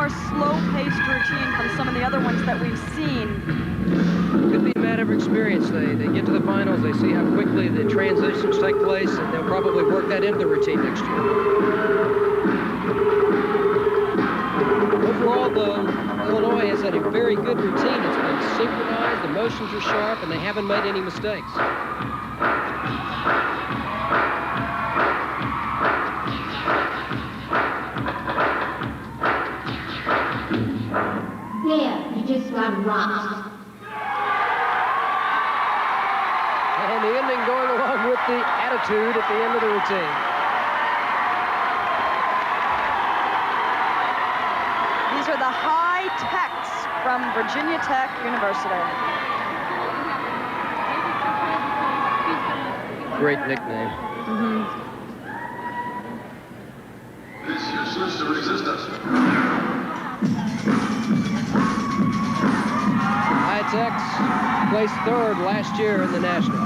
more slow-paced routine from some of the other ones that we've seen? Could be a matter of experience. They get to the finals, they see how quickly the transitions take place, and they'll probably work that into the routine next year. Overall, though, Illinois has had a very good routine. It's been synchronized, the motions are sharp, and they haven't made any mistakes. Yeah, you just got rocked. And the ending going along with the attitude at the end of the routine. These are the high techs from Virginia Tech University. Great nickname. It's useless to resist us. High Techs placed third last year in the Nationals.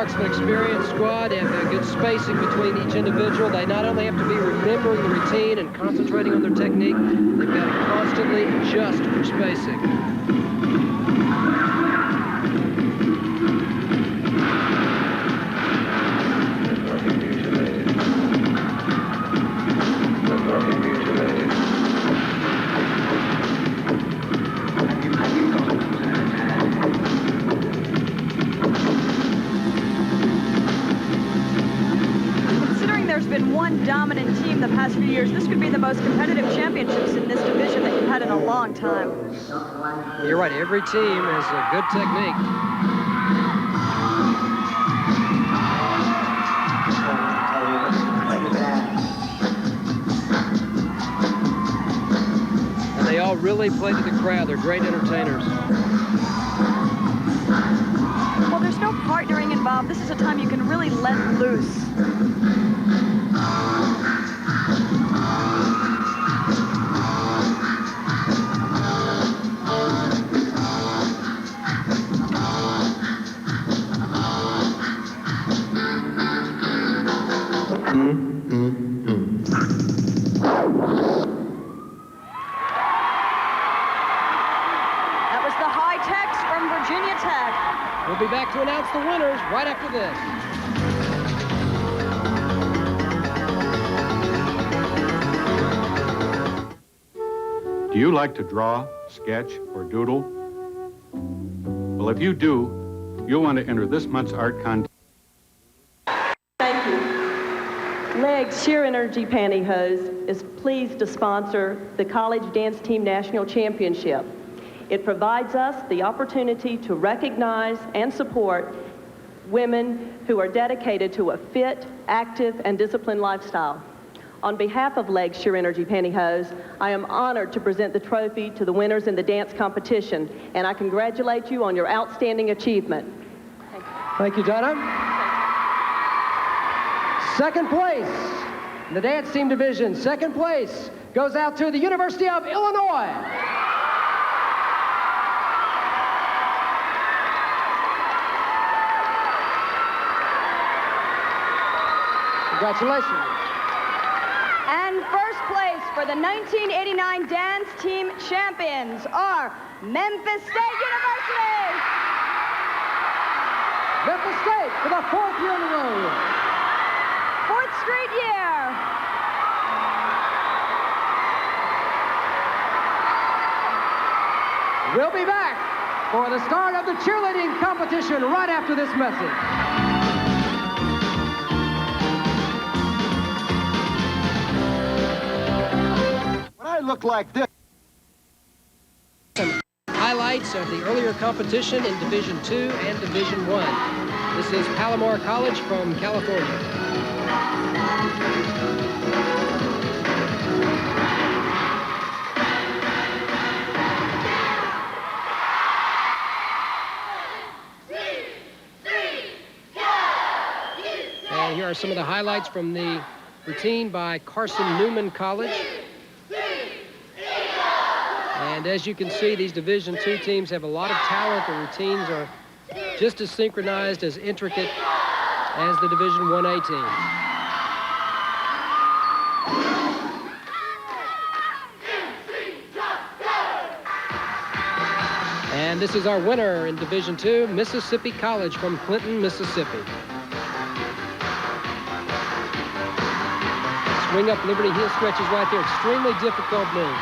An experienced squad, they have a good spacing between each individual. They not only have to be remembering the routine and concentrating on their technique, they've got to constantly adjust for spacing. Dominant team the past few years. This could be the most competitive championships in this division that you've had in a long time. You're right. Every team has a good technique. And they all really play to the crowd. They're great entertainers. Well, there's no partnering involved. This is a time you can really let loose. That was the high techs from Virginia Tech. We'll be back to announce the winners right after this. Do you like to draw, sketch, or doodle? Well, if you do, you'll want to enter this month's art contest. Thank you. Legs Sheer Energy Pantyhose is pleased to sponsor the College Dance Team National Championship. It provides us the opportunity to recognize and support women who are dedicated to a fit, active, and disciplined lifestyle. On behalf of Legs Sheer Energy Pantyhose, I am honored to present the trophy to the winners in the dance competition, and I congratulate you on your outstanding achievement. Thank you, Donna. Second place in the dance team division. Second place goes out to the University of Illinois. Congratulations. And first place for the 1989 Dance Team Champions are Memphis State University. Memphis State for the 4th year in a row. 4th straight year. We'll be back for the start of the cheerleading competition right after this message. I look like this. Highlights highlights of the earlier competition in Division II and Division I. This is Palomar College from California. And here are some of the highlights from the routine by Carson Newman College. And as you can see, these Division II teams have a lot of talent. The routines are just as synchronized, as intricate as the Division I team. And this is our winner in Division II, Mississippi College from Clinton, Mississippi. Swing up Liberty heel stretches right there. Extremely difficult move.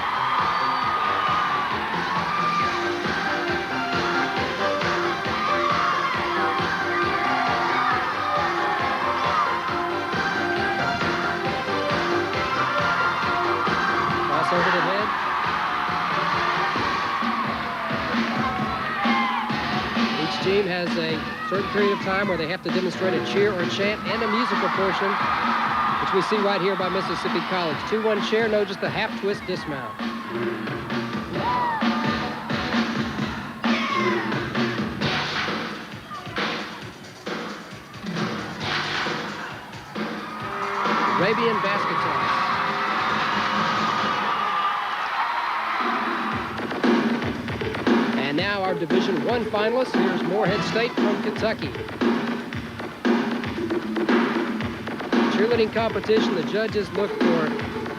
Cross over the head. Each team has a certain period of time where they have to demonstrate a cheer or a chant and a musical portion, which we see right here by Mississippi College. 2-1 share, no, just a half-twist dismount. Arabian basket toss. And now our Division I finalists. Here's Morehead State from Kentucky. Cheerleading competition, the judges look for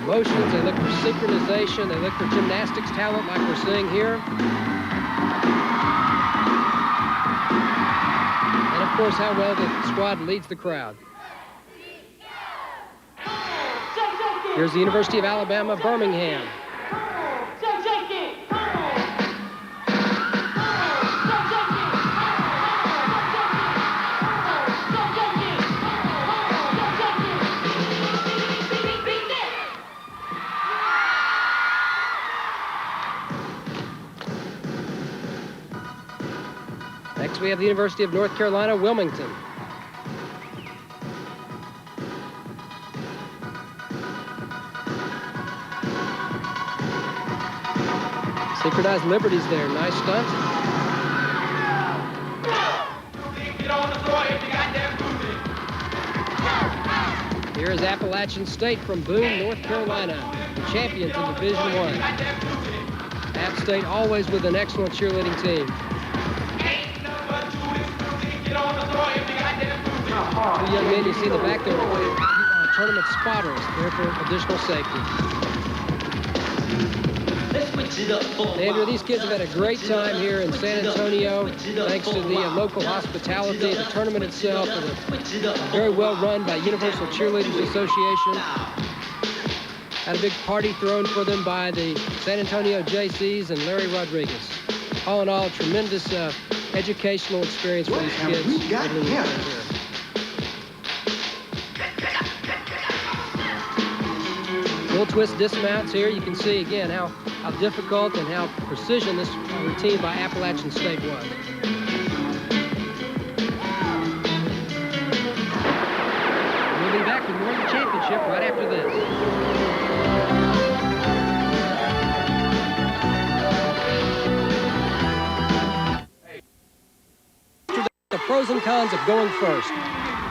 motions, they look for synchronization, they look for gymnastics talent like we're seeing here. And of course, how well the squad leads the crowd. Here's the University of Alabama, Birmingham. Next, we have the University of North Carolina, Wilmington. Synchronized liberties there. Nice stunt. Here is Appalachian State from Boone, North Carolina, the champions in Division I. App State always with an excellent cheerleading team. Two young men you see in the back there, tournament spotters there for additional safety. Andrew, these kids have had a great time here in San Antonio, thanks to the local hospitality, the tournament itself, and very well run by Universal Cheerleaders Association. Had a big party thrown for them by the San Antonio JCs and Larry Rodriguez. All in all, tremendous educational experience for these kids. Full twist dismounts here. You can see again how difficult and how precision this routine by Appalachian State was. We'll be back with more of the championship right after this. The pros and cons of going first.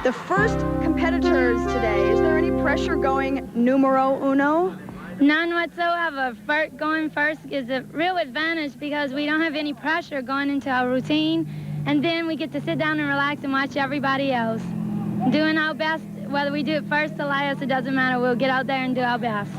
The first competitors today, is there any pressure going numero uno? None whatsoever. Going first is a real advantage because we don't have any pressure going into our routine, and then we get to sit down and relax and watch everybody else. Doing our best, whether we do it first or last, it doesn't matter. We'll get out there and do our best.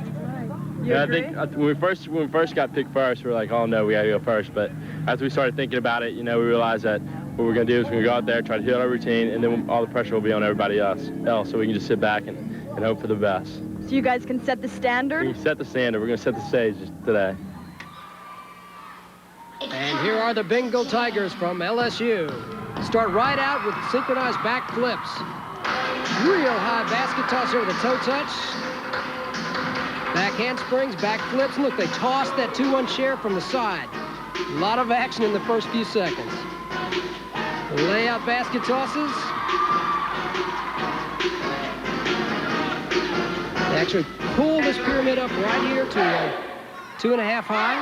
Yeah, I think when we first got picked first, we were like, oh no, we gotta go first. But as we started thinking about it, we realized that what we're gonna do is we're gonna go out there, try to hit our routine, and then all the pressure will be on everybody else, so we can just sit back and hope for the best. So you guys can set the standard? We can set the standard. We're gonna set the stage today. And here are the Bengal Tigers from LSU. Start right out with synchronized back flips. Real high basket toss here with a toe touch. Back handsprings, back flips. Look, they tossed that 2-1 share from the side. A lot of action in the first few seconds. Layout basket tosses. They actually pull this pyramid up right here to a 2.5 high.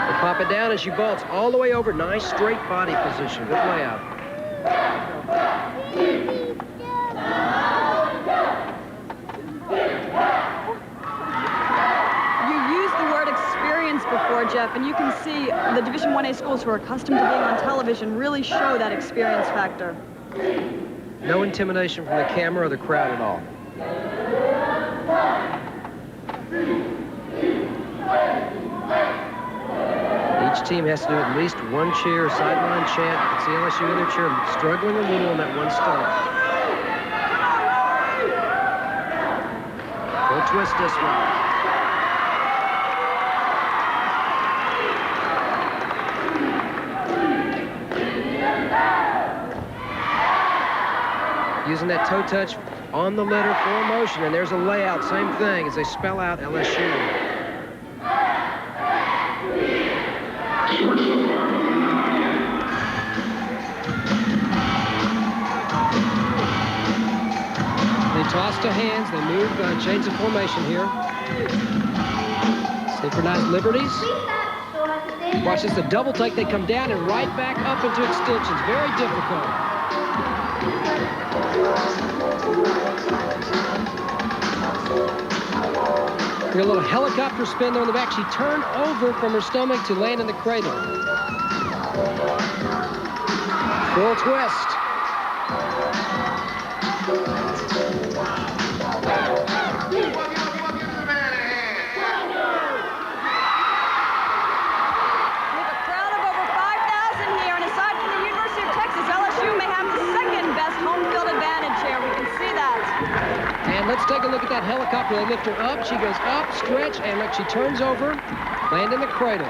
They pop it down and she vaults all the way over. Nice straight body position. Good layout. Before, Jeff, and you can see the Division 1A schools who are accustomed to being on television really show that experience factor. No intimidation from the camera or the crowd at all. Each team has to do at least one cheer, sideline chant. You can see LSU in their cheer, struggling a little on that one start. Full twist this one. Using that toe touch on the litter for motion, and there's a layout, same thing as they spell out LSU. They toss to hands, they move, change the formation here. Synchronized liberties. Watch this, the double take, they come down and right back up into extensions, very difficult. Here, a little helicopter spin on the back. She turned over from her stomach to land in the cradle. Full twist. Let's take a look at that helicopter. They lift her up. She goes up, stretch, and look, she turns over, land in the cradle.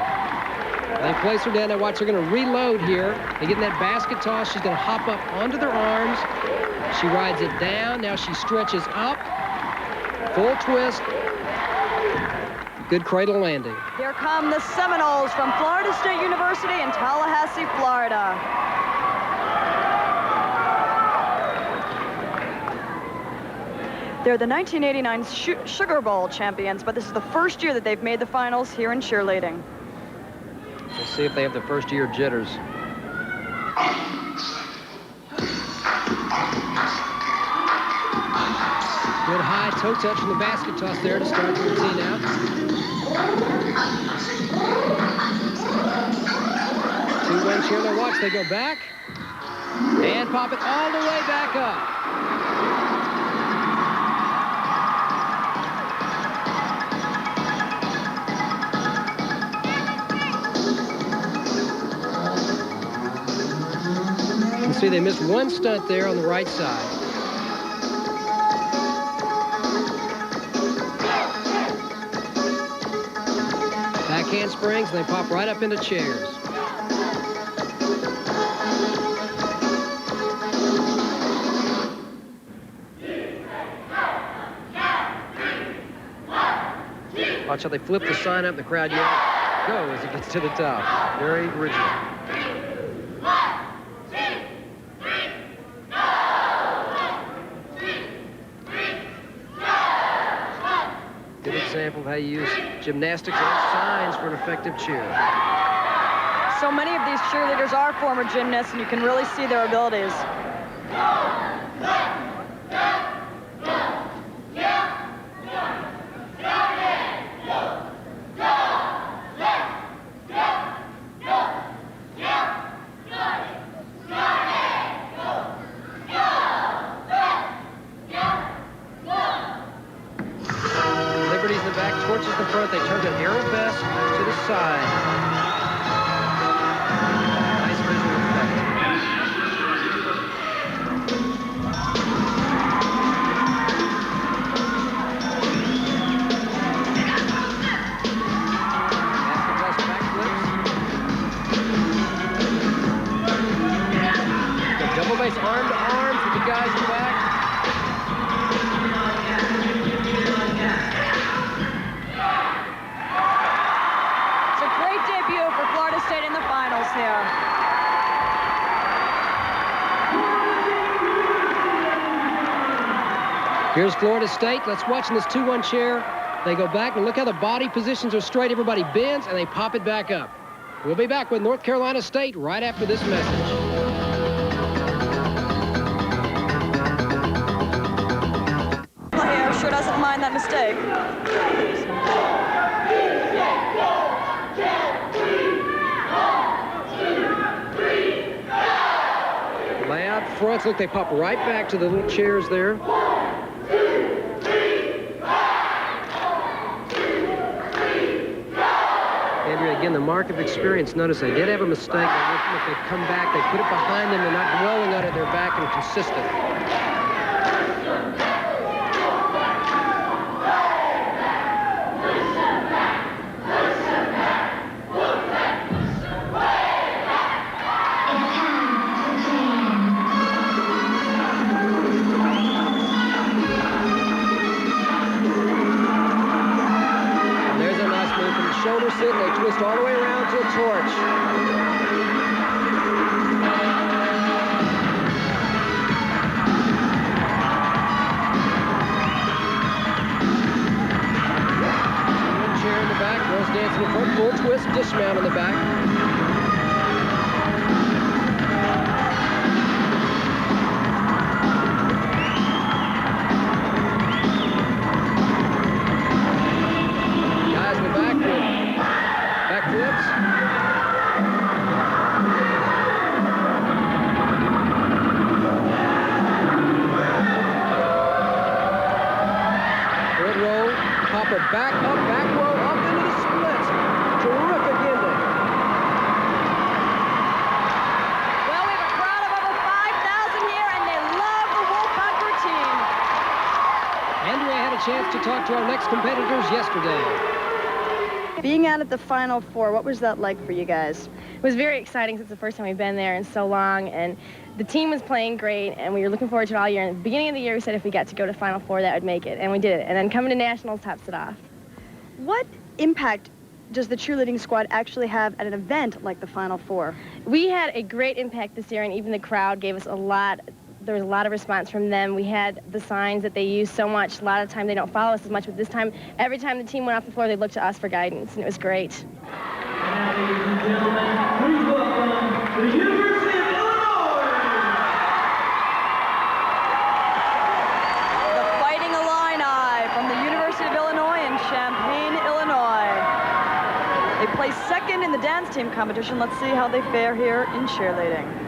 They place her down. Now watch, they're going to reload here. They get in that basket toss. She's going to hop up onto their arms. She rides it down. Now she stretches up. Full twist. Good cradle landing. Here come the Seminoles from Florida State University in Tallahassee, Florida. They're the 1989 Sugar Bowl champions, but this is the first year that they've made the finals here in cheerleading. We'll see if they have the first year jitters. Good high toe touch from the basket toss there to start the routine out. 2-1 cheer. Now watch, they go back and pop it all the way back up. See, they missed one stunt there on the right side. Back handsprings, and they pop right up into chairs. Watch how they flip the sign up, the crowd yells, "Go," as it gets to the top. Very original. Example of how you use gymnastics and signs for an effective cheer. So many of these cheerleaders are former gymnasts, and you can really see their abilities. Torches the front, they turned an arabesque to the side. Nice visual effect. Basketball backflips. The double base arm to arms with the guys in the back. Here's Florida State. Let's watch in this 2-1 chair. They go back, and look how the body positions are straight. Everybody bends, and they pop it back up. We'll be back with North Carolina State right after this message. Here sure doesn't mind that mistake. Lay out front. Look, they pop right back to the little chairs there. Andrea, again, the mark of experience. Notice they did have a mistake. If they come back, they put it behind them. They're not dwelling on it. They're back and consistent. Shoulder sit, and they twist all the way around to a torch. One chair in the back, girls dancing in front, full twist, dismount in the back. Back up, back row, up into the split. Terrific ending. Well, we have a crowd of over 5,000 here, and they love the Wolfpack routine. Andrea had a chance to talk to our next competitors yesterday. Being out at the Final Four, what was that like for you guys? It was very exciting since the first time we've been there in so long, and the team was playing great, and we were looking forward to it all year. And at the beginning of the year, we said if we got to go to Final Four, that would make it, and we did it. And then coming to Nationals tops it off. What impact does the cheerleading squad actually have at an event like the Final Four? We had a great impact this year, and even the crowd gave us a lot. There was a lot of response from them. We had the signs that they use so much. A lot of the time they don't follow us as much, but this time, every time the team went off the floor, they looked to us for guidance, and it was great. Ladies and gentlemen, please welcome the University of Illinois! The Fighting Illini from the University of Illinois in Champaign, Illinois. They placed second in the dance team competition. Let's see how they fare here in cheerleading.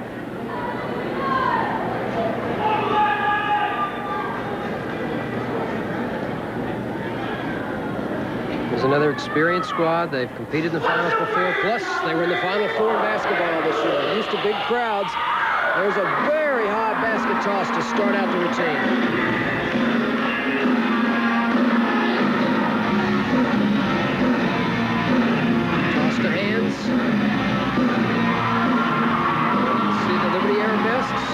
There's another experienced squad. They've competed in the finals before. Plus, they were in the Final Four in basketball this year. Used to big crowds. There's a very high basket toss to start out the routine. Toss to hands. See the Liberty Arabesques.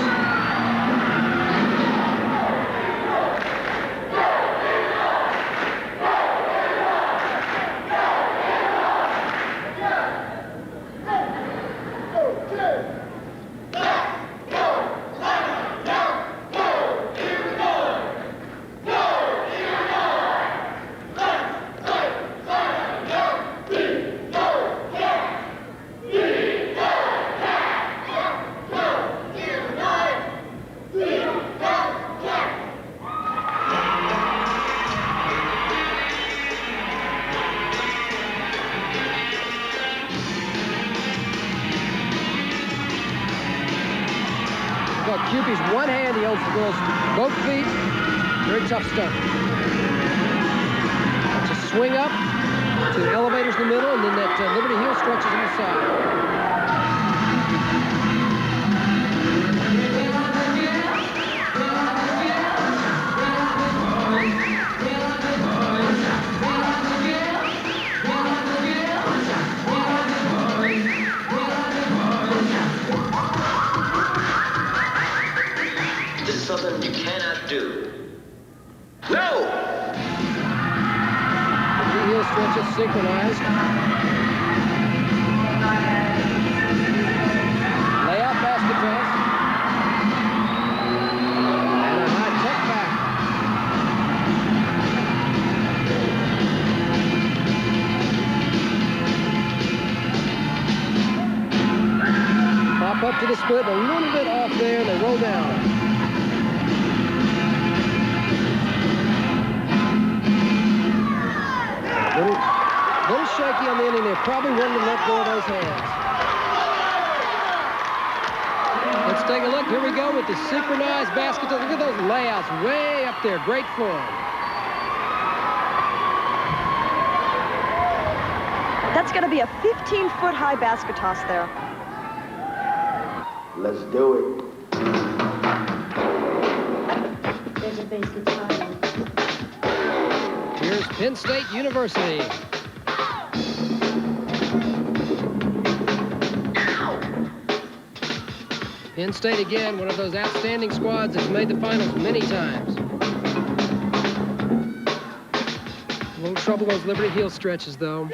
Cupie's one hand, he holds the girls both feet. Very tough stuff. Just swing up to the elevators in the middle, and then that Liberty heel stretches on the side. Something you cannot do. No! The heel stretches synchronized. Lay out basket toss. And a high tuck back. foot a little bit off there, and they roll down. Little shaky on the ending there. Probably wanted to let go of those hands. Let's take a look. Here we go with the synchronized basket. Look at those layouts way up there. Great form. That's going to be a 15-foot high basket toss there. Let's do it. There's a basket toss. Here's Penn State University. Penn State, again, one of those outstanding squads that's made the finals many times. A little trouble those Liberty heel stretches, though.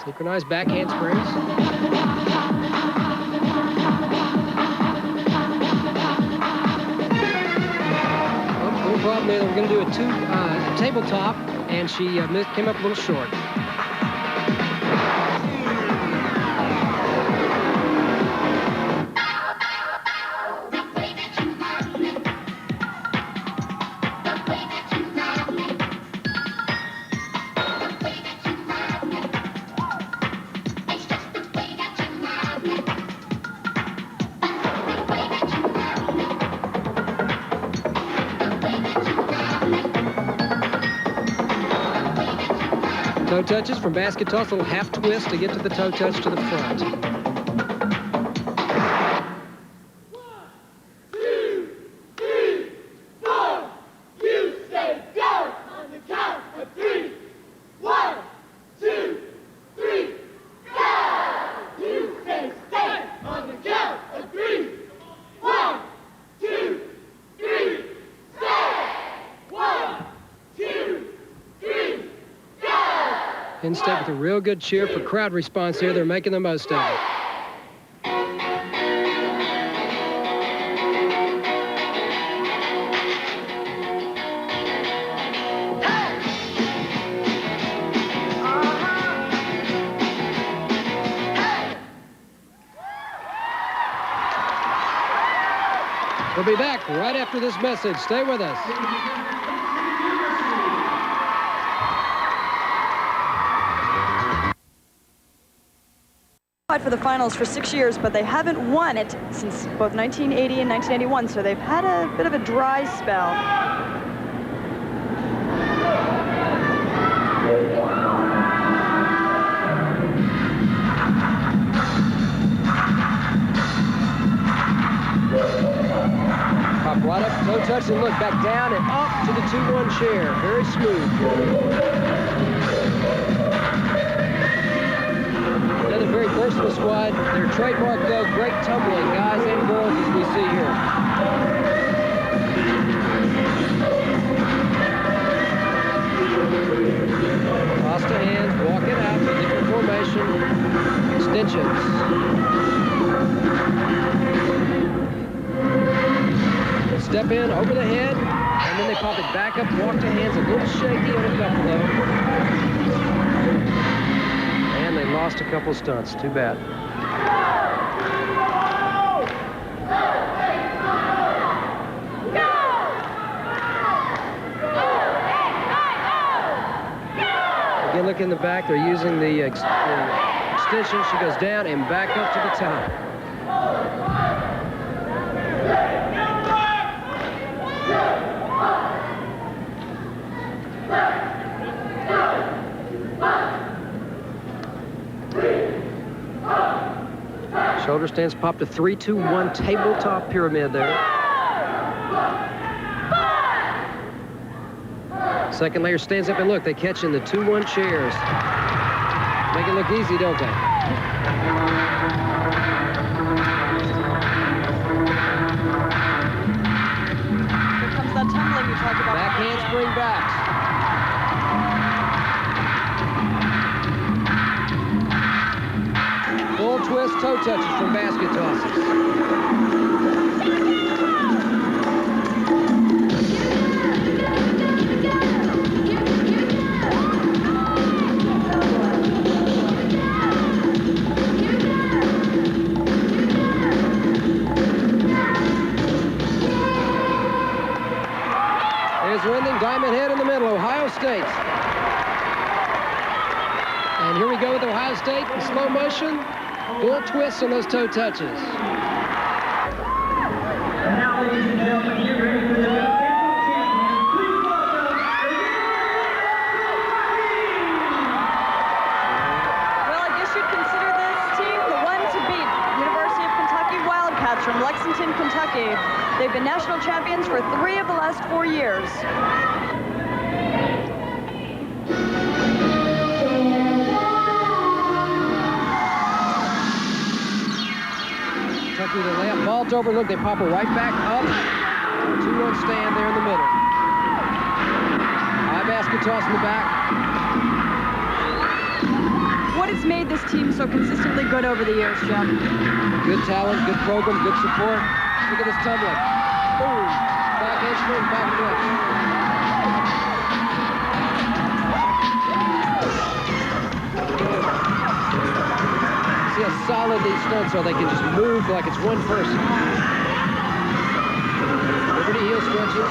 Synchronized back handsprings. No problem there. We're going to do a tabletop, and she came up a little short. Toe touches from basket toss, a little half twist to get to the toe touch to the front. 1, 2, 3, 4. You say go on the count of 3. 1, 2, 3, go. You say stay on the count of 3. 1, 2, 3, stay. 1, 2, 3. Penn State with a real good cheer for crowd response here. They're making the most of it. We'll be back right after this message. Stay with us. For the finals for 6 years, but they haven't won it since both 1980 and 1981, so they've had a bit of a dry spell. Pop right up, toe touch, and look back down and up to the 2-1 chair. Very smooth. Another very versatile squad. Their trademark, though, great tumbling, guys and girls, as we see here. Cross to hands, walk it out, different formation, extensions. Step in, over the head, and then they pop it back up, walk to hands, a little shaky on a couple of them. And they lost a couple stunts. Too bad. Again, look in the back. They're using the extension. She goes down and back up to the top. Shoulder stands popped a 3-2-1 tabletop pyramid there. Second layer stands up and look, they catch in the 2-1 chairs. Make it look easy, don't they? Here comes that tumbling you talked about. Back handspring backs. Full twist toe toe touches from basket tosses. Diamond Head in the middle, Ohio State. And here we go with Ohio State in slow motion. Full twists on those toe touches. And now, ladies and gentlemen, get ready for the national champion. Please welcome Well, I guess you'd consider this team the one to beat. University of Kentucky Wildcats from Lexington, Kentucky. They've been national champions for 3 of the last 4 years. Kentucky, the layup, ball's overlooked. They pop it right back up. 2-1 stand there in the middle. High basket toss in the back. What has made this team so consistently good over the years, Jim? Good talent, good program, good support. Look at this tumbling. Boom. Back handspring, back flip. See how solid these stunts are. They can just move like it's one person. Liberty heel stretches.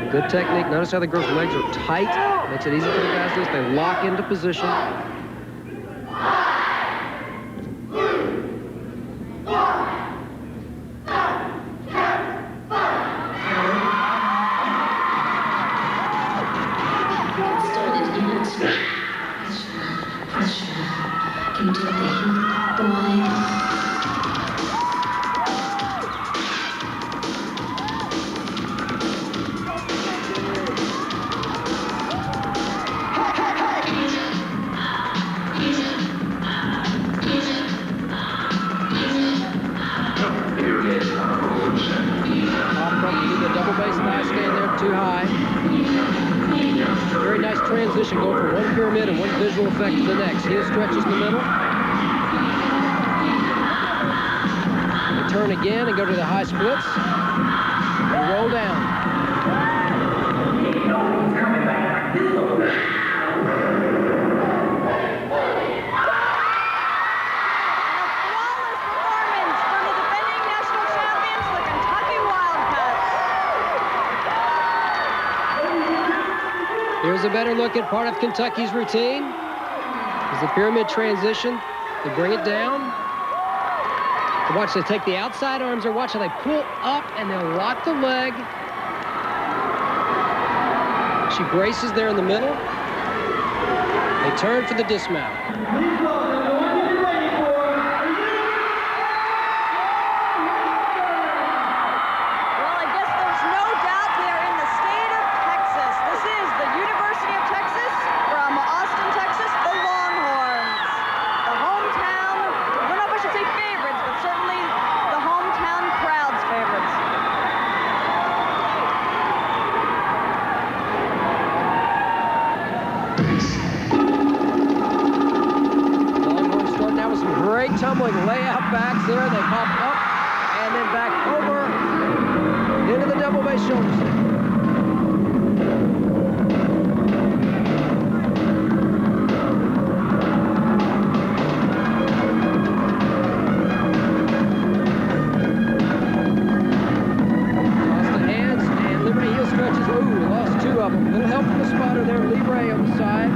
Good technique. Notice how the girls' legs are tight. Makes it easy for the guys to do. They lock into position. Can you do the heat, boy? Transition, go from one pyramid and one visual effect to the next. Heel stretches in the middle. They turn again and go to the high splits. And roll down. Here's a better look at part of Kentucky's routine. Is the pyramid transition. They bring it down. Watch, they take the outside arms, or watch how they pull up and they'll lock the leg. She braces there in the middle. They turn for the dismount. Tumbling layup backs there. They pop up and then back over into the double base shoulder stick. Toss the hands and Liberty heel stretches. Ooh, lost 2 of them. A little help from the spotter there. Lee Ray on the side.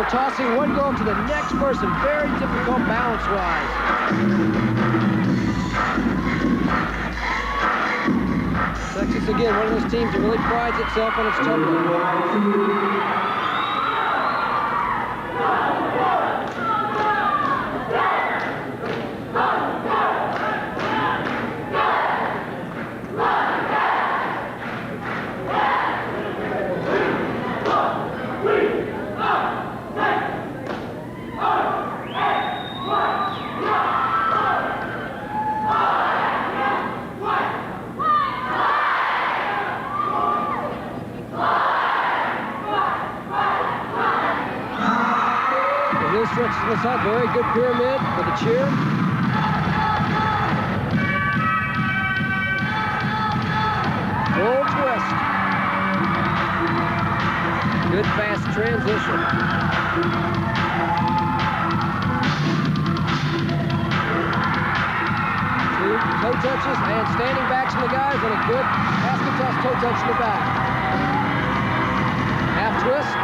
tossing one goal to the next person. Very difficult balance-wise. Texas, again, one of those teams that really prides itself on its tumbling. Stretches this out, very good pyramid for the cheer. Full twist. Good fast transition. Two toe touches and standing backs from the guys and a good basket toss toe touch in the back. Half twist.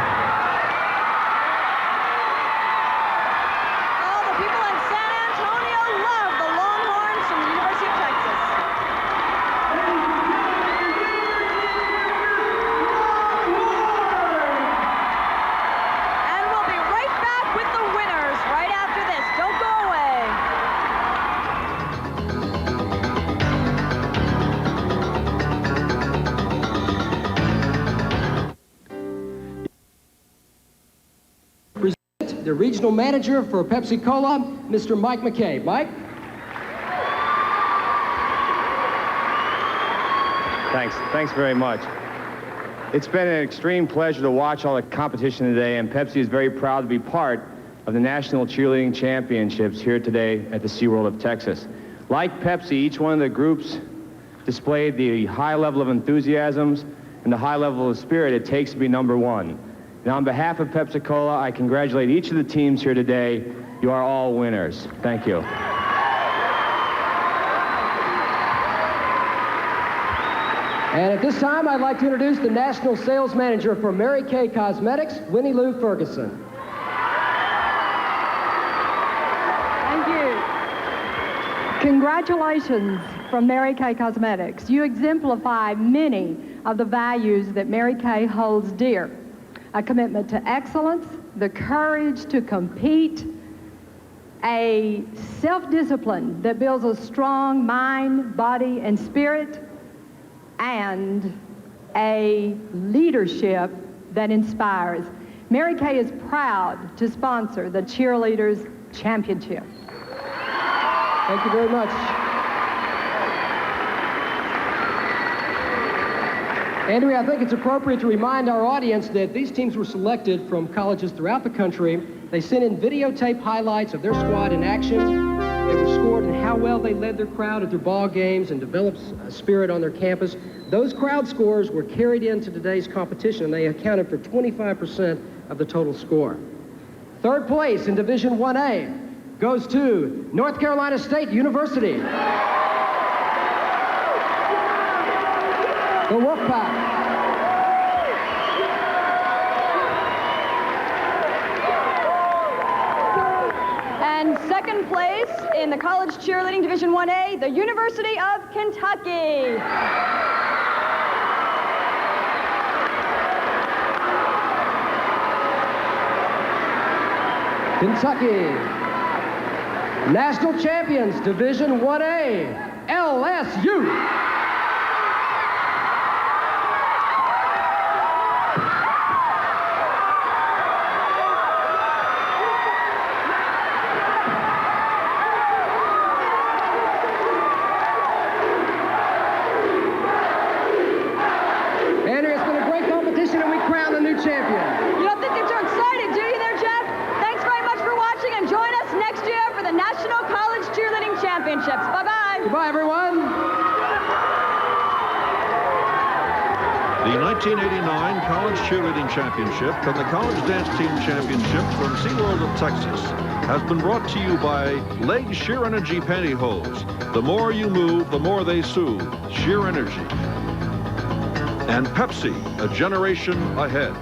The regional manager for Pepsi-Cola, Mr. Mike McKay. Mike? Thanks very much. It's been an extreme pleasure to watch all the competition today, and Pepsi is very proud to be part of the National Cheerleading Championships here today at the SeaWorld of Texas. Like Pepsi, each one of the groups displayed the high level of enthusiasms and the high level of spirit it takes to be number one. And on behalf of Pepsi-Cola, I congratulate each of the teams here today. You are all winners. Thank you. And at this time, I'd like to introduce the National Sales Manager for Mary Kay Cosmetics, Winnie Lou Ferguson. Thank you. Congratulations from Mary Kay Cosmetics. You exemplify many of the values that Mary Kay holds dear. A commitment to excellence, the courage to compete, a self-discipline that builds a strong mind, body, and spirit, and a leadership that inspires. Mary Kay is proud to sponsor the Cheerleaders Championship. Thank you very much. Andrea, I think it's appropriate to remind our audience that these teams were selected from colleges throughout the country. They sent in videotape highlights of their squad in action. They were scored in how well they led their crowd at their ball games and developed a spirit on their campus. Those crowd scores were carried into today's competition, and they accounted for 25% of the total score. Third place in Division 1A goes to North Carolina State University. The Wolfpack. And second place in the College Cheerleading Division 1A, the University of Kentucky. Kentucky. National Champions, Division 1A, LSU. Bye-bye. Goodbye, everyone. The 1989 College Cheerleading Championship and the College Dance Team Championship from SeaWorld of Texas has been brought to you by Leg Sheer Energy Pantyhose. The more you move, the more they soothe. Sheer Energy. And Pepsi, a generation ahead.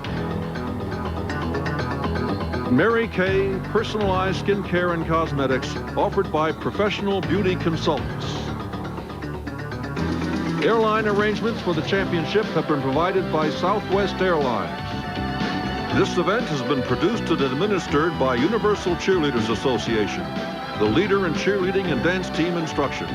Mary Kay Personalized Skincare and Cosmetics, offered by professional beauty consultants. Airline arrangements for the championship have been provided by Southwest Airlines. This event has been produced and administered by Universal Cheerleaders Association, the leader in cheerleading and dance team instruction.